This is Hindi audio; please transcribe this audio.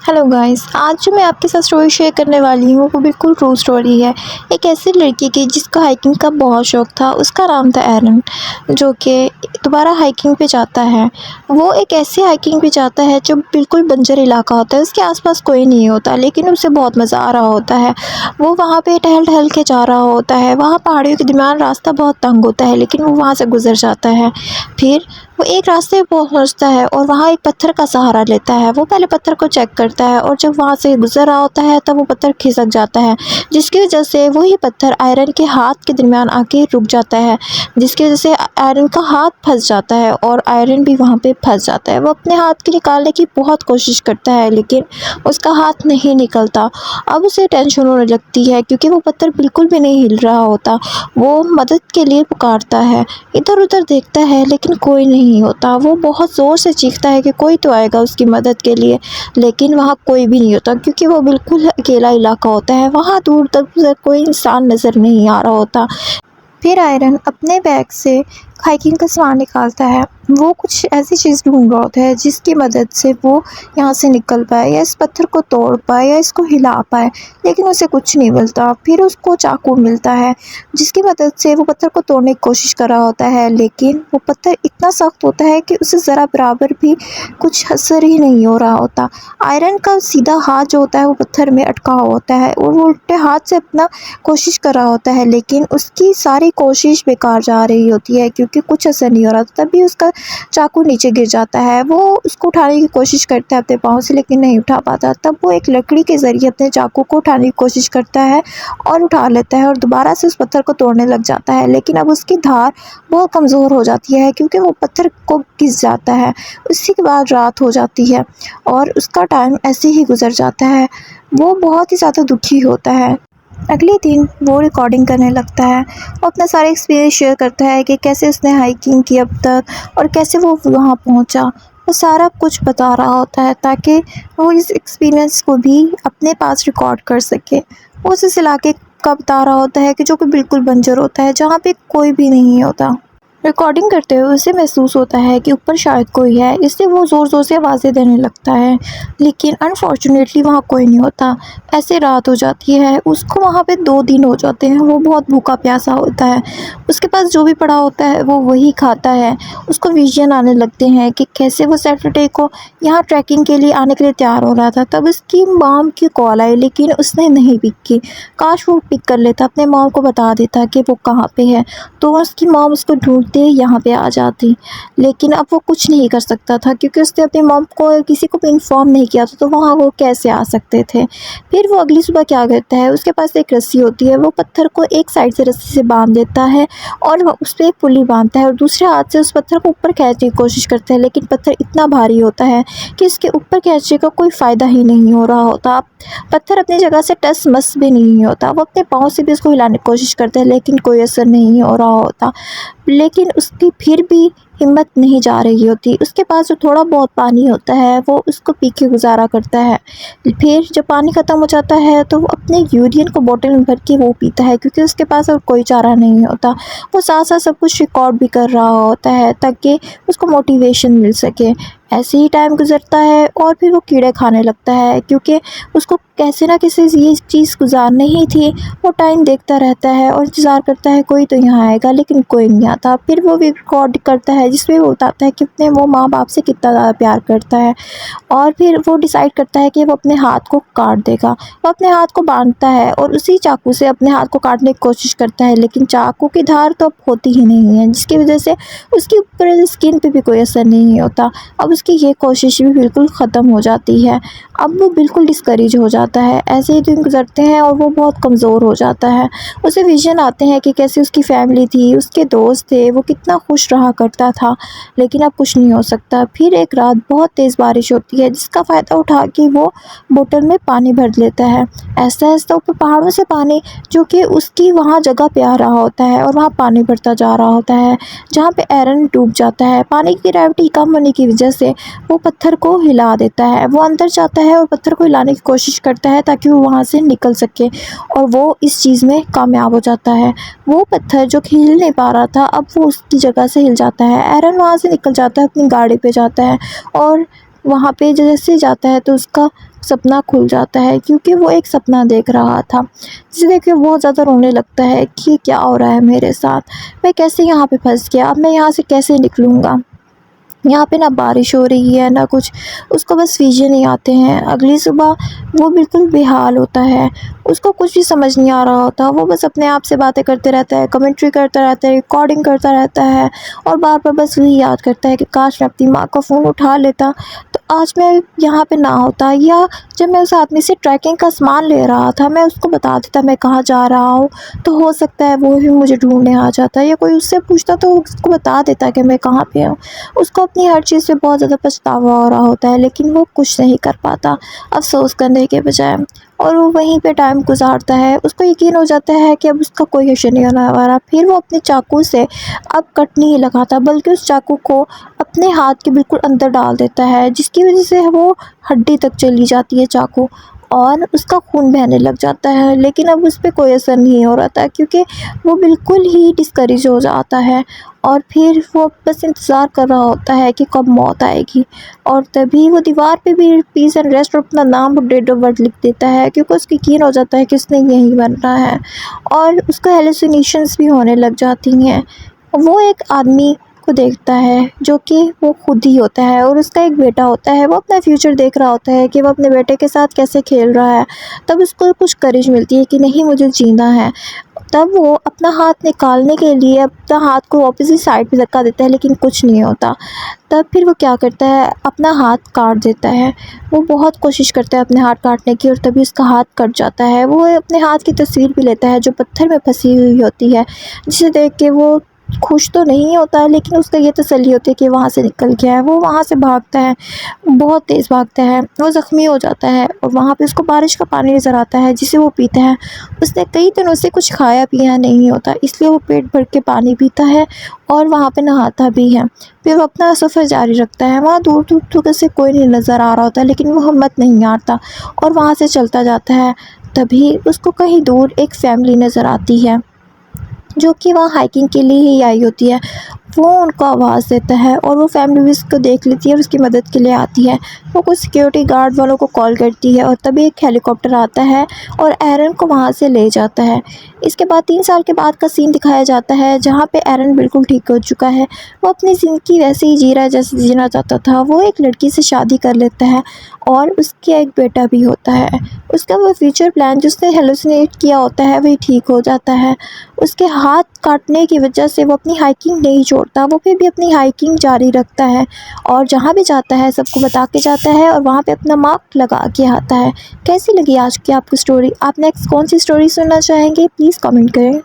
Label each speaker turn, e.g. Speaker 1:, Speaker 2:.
Speaker 1: हेलो गाइस, आज जो मैं आपके साथ स्टोरी शेयर करने वाली हूँ वो बिल्कुल ट्रू स्टोरी है। एक ऐसी लड़की की जिसका हाइकिंग का बहुत शौक़ था। उसका नाम था एरन, जो कि दोबारा हाइकिंग पे जाता है। वो एक ऐसी हाइकिंग पे जाता है जो बिल्कुल बंजर इलाका होता है, उसके आसपास कोई नहीं होता, लेकिन उसे बहुत मज़ा आ रहा होता है। वो वहाँ पे टहल टहल के जा रहा होता है। वहाँ पहाड़ियों के दरमियान रास्ता बहुत तंग होता है, लेकिन वो वहाँ से गुजर जाता है। फिर वो एक रास्ते पे पहुँचता है और वहाँ एक पत्थर का सहारा लेता है। वो पहले पत्थर को चेक करता है और जब वहाँ से गुज़र रहा होता है तब वो पत्थर खिसक जाता है, जिसकी वजह से वही पत्थर आयरन के हाथ के दरमियान आके रुक जाता है, जिसकी वजह से आयरन का हाथ फंस जाता है और आयरन भी वहाँ पे फंस जाता है। वो अपने हाथ को निकालने की बहुत कोशिश करता है, लेकिन उसका हाथ नहीं निकलता। अब उसे टेंशन होने लगती है क्योंकि वो पत्थर बिल्कुल भी नहीं हिल रहा होता। वो मदद के लिए पुकारता है, इधर उधर देखता है, लेकिन कोई नहीं होता। वो बहुत ज़ोर से चीखता है कि कोई तो आएगा उसकी मदद के लिए, लेकिन वहाँ कोई भी नहीं होता क्योंकि वो बिल्कुल अकेला इलाका होता है। वहाँ दूर तक कोई इंसान नज़र नहीं आ रहा होता। फिर आयरन अपने बैग से हाइकिंग का सामान निकालता है। वो कुछ ऐसी चीज़ ढूंढ रहा होता है जिसकी मदद से वो यहाँ से निकल पाए, या इस पत्थर को तोड़ पाए, या इसको हिला पाए, लेकिन उसे कुछ नहीं मिलता। फिर उसको चाकू मिलता है, जिसकी मदद से वो पत्थर को तोड़ने की कोशिश कर रहा होता है, लेकिन वो पत्थर इतना सख्त होता है कि उसे ज़रा बराबर भी कुछ असर ही नहीं हो रहा होता। आयरन का सीधा हाथ जो होता है वो पत्थर में अटका हुआ होता है और वो उल्टे हाथ से अपना कोशिश कर रहा होता है, लेकिन उसकी सारी कोशिश बेकार जा रही होती है क्योंकि कुछ असर नहीं हो रहा। तभी उसका चाकू नीचे गिर जाता है। वो उसको उठाने की कोशिश करता है अपने पाँव से, लेकिन नहीं उठा पाता। तब वो एक लकड़ी के ज़रिए अपने चाकू को उठाने की कोशिश करता है और उठा लेता है और दोबारा से उस पत्थर को तोड़ने लग जाता है, लेकिन अब उसकी धार बहुत कमज़ोर हो जाती है क्योंकि वो पत्थर को घिस जाता है। उसी के बाद रात हो जाती है और उसका टाइम ऐसे ही गुजर जाता है। वो बहुत ही ज़्यादा दुखी होता है। अगले दिन वो रिकॉर्डिंग करने लगता है। वो अपना सारा एक्सपीरियंस शेयर करता है कि कैसे उसने हाइकिंग की अब तक और कैसे वो वहाँ पहुँचा। वो सारा कुछ बता रहा होता है ताकि वो इस एक्सपीरियंस को भी अपने पास रिकॉर्ड कर सके। वो उस इलाके का बता रहा होता है कि जो कि बिल्कुल बंजर होता है, जहाँ पे कोई भी नहीं होता। रिकॉर्डिंग करते हुए उसे महसूस होता है कि ऊपर शायद कोई है, इसलिए वो ज़ोर-ज़ोर से आवाज़ें देने लगता है, लेकिन अनफॉर्चुनेटली वहाँ कोई नहीं होता। ऐसे रात हो जाती है। उसको वहाँ पे 2 दिन हो जाते हैं। वो बहुत भूखा-प्यासा होता है। उसके पास जो भी पड़ा होता है वो वही खाता है। उसको विज़न आने लगते हैं कि कैसे वो सैटरडे को यहाँ ट्रैकिंग के लिए आने के लिए तैयार हो रहा था। तब उसकी मॉम की कॉल आई, लेकिन उसने नहीं पिक की। काश वो पिक कर लेता, अपने मॉम को बता देता कि वो कहाँ पे है, तो उसकी मॉम उसको ढूँढते यहाँ पे आ जाती। लेकिन अब वो कुछ नहीं कर सकता था क्योंकि उसने अपनी मॉम को किसी को भी इन्फॉर्म नहीं किया था, तो वहाँ वो कैसे आ सकते थे। फिर वो अगली सुबह क्या करता है, उसके पास एक रस्सी होती है। वो पत्थर को एक साइड से रस्सी से बांध देता है और उस पर एक पुली बांधता है और दूसरे हाथ से उस पत्थर को ऊपर खींचने की कोशिश करता है, लेकिन पत्थर इतना भारी होता है कि इसके ऊपर खींचने का कोई फ़ायदा ही नहीं हो रहा होता। पत्थर अपनी जगह से टस मस भी नहीं होता। वो अपने पाँव से भी उसको हिलाने की कोशिश करता है, लेकिन कोई असर नहीं हो रहा होता। लेकिन उसकी फिर भी हिम्मत नहीं जा रही होती। उसके पास जो थोड़ा बहुत पानी होता है वो उसको पी के गुज़ारा करता है। फिर जब पानी ख़त्म हो जाता है तो वो अपने यूरिन को बॉटल में भर के वो पीता है क्योंकि उसके पास और कोई चारा नहीं होता। वो साथ-साथ सब कुछ रिकॉर्ड भी कर रहा होता है ताकि उसको मोटिवेशन मिल सके। ऐसे ही टाइम गुज़रता है और फिर वो कीड़े खाने लगता है क्योंकि उसको कैसे ना कैसे ये चीज़ गुज़ारनी ही थी। वो टाइम देखता रहता है और इंतज़ार करता है कोई तो यहाँ आएगा, लेकिन कोई नहीं आता। फिर वो रिकॉर्ड करता है जिसमें वो बताता है कि अपने वो माँ-बाप से कितना ज़्यादा प्यार करता है, और फिर वो डिसाइड करता है कि वो अपने हाथ को काट देगा। वो अपने हाथ को बाँधता है और उसी चाकू से अपने हाथ को काटने की कोशिश करता है, लेकिन चाकू की धार तो अब होती ही नहीं है, जिसकी वजह से उसके ऊपर स्किन पे भी कोई असर नहीं होता। अब उसकी ये कोशिश भी बिल्कुल ख़त्म हो जाती है। अब वो बिल्कुल डिस्करेज हो जाता है। ऐसे ही दिन गुज़रते हैं और वो बहुत कमज़ोर हो जाता है। उसे विज़न आते हैं कि कैसे उसकी फैमिली थी, उसके दोस्त थे, वो कितना खुश रहा करता था, लेकिन अब कुछ नहीं हो सकता। फिर एक रात बहुत तेज़ बारिश होती है, जिसका फ़ायदा उठा के वो बोतल में पानी भर लेता है। ऐसा-ऐसा ऊपर पहाड़ों से पानी जो कि उसकी वहाँ जगह पे आ रहा होता है और वहाँ पानी भरता जा रहा होता है, जहाँ पे एरन डूब जाता है। पानी की ग्रेविटी कम होने की वजह से वो पत्थर को हिला देता है। वो अंदर जाता है और पत्थर को हिलाने की कोशिश करता है ताकि वो वहाँ से निकल सके, और वो इस चीज़ में कामयाब हो जाता है। वो पत्थर जो कि हिल नहीं पा रहा था, अब वो उसकी जगह से हिल जाता है। एरन वहाँ से निकल जाता है, अपनी गाड़ी पे जाता है और वहाँ पे जैसे जाता है तो उसका सपना खुल जाता है, क्योंकि वो एक सपना देख रहा था, जिसे देख के बहुत ज़्यादा रोने लगता है कि क्या हो रहा है मेरे साथ, मैं कैसे यहाँ पे फंस गया, अब मैं यहाँ से कैसे निकलूँगा। यहाँ पे ना बारिश हो रही है ना कुछ, उसको बस विजन ही आते हैं। अगली सुबह वो बिल्कुल बेहाल होता है, उसको कुछ भी समझ नहीं आ रहा होता, वो बस अपने आप से बातें करते रहता है, कमेंट्री करता रहता है, रिकॉर्डिंग करता रहता है और बार बार बस वही याद करता है कि काश मैं अपनी माँ का फ़ोन उठा लेता तो आज मैं यहाँ पे ना होता, या जब मैं उस आदमी से ट्रैकिंग का सामान ले रहा था मैं उसको बता देता मैं कहाँ जा रहा हूँ, तो हो सकता है वो भी मुझे ढूंढने आ जाता, या कोई उससे पूछता तो वो उसको बता देता कि मैं कहाँ पे हूँ। उसको अपनी हर चीज़ से बहुत ज़्यादा पछतावा हो रहा होता है, लेकिन वो कुछ नहीं कर पाता अफ़सोस करने के बजाय, और वो वहीं पे टाइम गुज़ारता है। उसको यकीन हो जाता है कि अब उसका कोई हश्र नहीं होने वाला। फिर वो अपने चाकू से अब कट नहीं लगाता, बल्कि उस चाकू को अपने हाथ के बिल्कुल अंदर डाल देता है, जिसकी वजह से वो हड्डी तक चली जाती है चाकू, और उसका खून बहने लग जाता है। लेकिन अब उस पे कोई असर नहीं हो रहा था, क्योंकि वो बिल्कुल ही डिस्करेज हो जाता है, और फिर वो बस इंतज़ार कर रहा होता है कि कब मौत आएगी। और तभी वो दीवार पे भी पीस एंड रेस्ट और अपना नाम और डेट ऑफ बर्थ लिख देता है, क्योंकि उसको यकीन हो जाता है कि उसने यहीं मरना है, और उसको हेलुसिनेशंस भी होने लग जाती हैं। वो एक आदमी को देखता है जो कि वो खुद ही होता है, और उसका एक बेटा होता है। वो अपना फ्यूचर देख रहा होता है कि वो अपने बेटे के साथ कैसे खेल रहा है। तब उसको कुछ करेज मिलती है कि नहीं, मुझे जीना है। तब वो अपना हाथ निकालने के लिए अपना हाथ को ऑपोजिट साइड पे धक्का देता है, लेकिन कुछ नहीं होता। तब फिर वो क्या करता है, अपना हाथ काट देता है। वो बहुत कोशिश करता है अपने हाथ काटने की, और तभी उसका हाथ कट जाता है। वो अपने हाथ की तस्वीर भी लेता है जो पत्थर में फंसी हुई होती है, जिसे देख के वो खुश तो नहीं होता है, लेकिन उसका ये तसल्ली होती है कि वहाँ से निकल गया है। वो वहाँ से भागता है, बहुत तेज़ भागता है। वो ज़ख्मी हो जाता है, और वहाँ पे उसको बारिश का पानी नज़र आता है, जिसे वो पीता है। उसने कई दिनों से कुछ खाया पिया नहीं होता, इसलिए वो पेट भर के पानी पीता है और वहाँ पे नहाता भी है। फिर वो अपना सफ़र जारी रखता है। वहाँ दूर दूर तक से कोई नहीं नज़र आ रहा होता, लेकिन वो हिम्मत नहीं हारता और वहाँ से चलता जाता है। तभी उसको कहीं दूर एक फैमिली नज़र आती है, जो कि वहाँ हाइकिंग के लिए ही आई होती है। वो उनको आवाज़ देता है, और वो फैमिली भी उसको देख लेती है और उसकी मदद के लिए आती है। वो कुछ सिक्योरिटी गार्ड वालों को कॉल करती है, और तभी एक हेलीकॉप्टर आता है और एरन को वहाँ से ले जाता है। इसके बाद 3 साल के बाद का सीन दिखाया जाता है, जहाँ पे एरन बिल्कुल ठीक हो चुका है। वो अपनी ज़िंदगी वैसे ही जी रहा है जैसे जीना चाहता था। वो एक लड़की से शादी कर लेता है, और उसके एक बेटा भी होता है। उसका वो फ्यूचर प्लान जो उसने हेलुसिनेट किया होता है वही ठीक हो जाता है। उसके हाथ काटने की वजह से वो अपनी हाइकिंग नहीं छोड़ता, वो फिर भी अपनी हाइकिंग जारी रखता है, और जहाँ भी जाता है सबको बता के जाता है, और वहाँ पे अपना मार्क लगा के आता है। कैसी लगी आज की आपको स्टोरी? आप नेक्स्ट कौन सी स्टोरी सुनना चाहेंगे? प्लीज़ कमेंट करें।